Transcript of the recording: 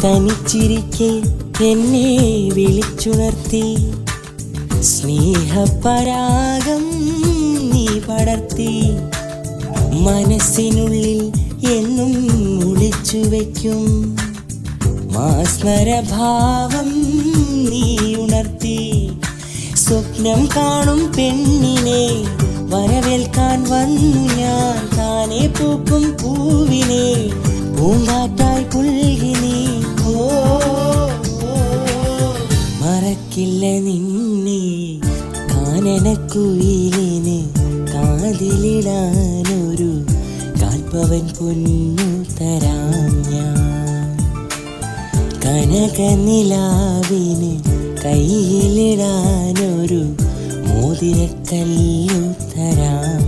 തനിച്ചിരിക്കെ എന്നെ വിളിച്ചുണർത്തി, സ്നേഹപരാഗം നീ പടർത്തി. മനസ്സിനുള്ളിൽ എന്നും ഒളിച്ചു വയ്ക്കും മാസ്മരഭാവം നീ ഉണർത്തി. സ്വപ്നം കാണും പെണ്ണിനെ വരവേൽക്കാൻ വന്നു ഞാൻ, താനെ പൂക്കും പൂവിനെ പൂങ്കാറ്റായി പുൽകിനി. മറക്കില്ല നിന്നെ കാനനക്കുയിലിന്, കാതിലിടാനൊരു കാൽപ്പവൻ പൊന്നു തരാം ഞാൻ. കനകനിലാവിന് കയ്യിലിടാനൊരു മോതിരക്കല്ലു തരാം.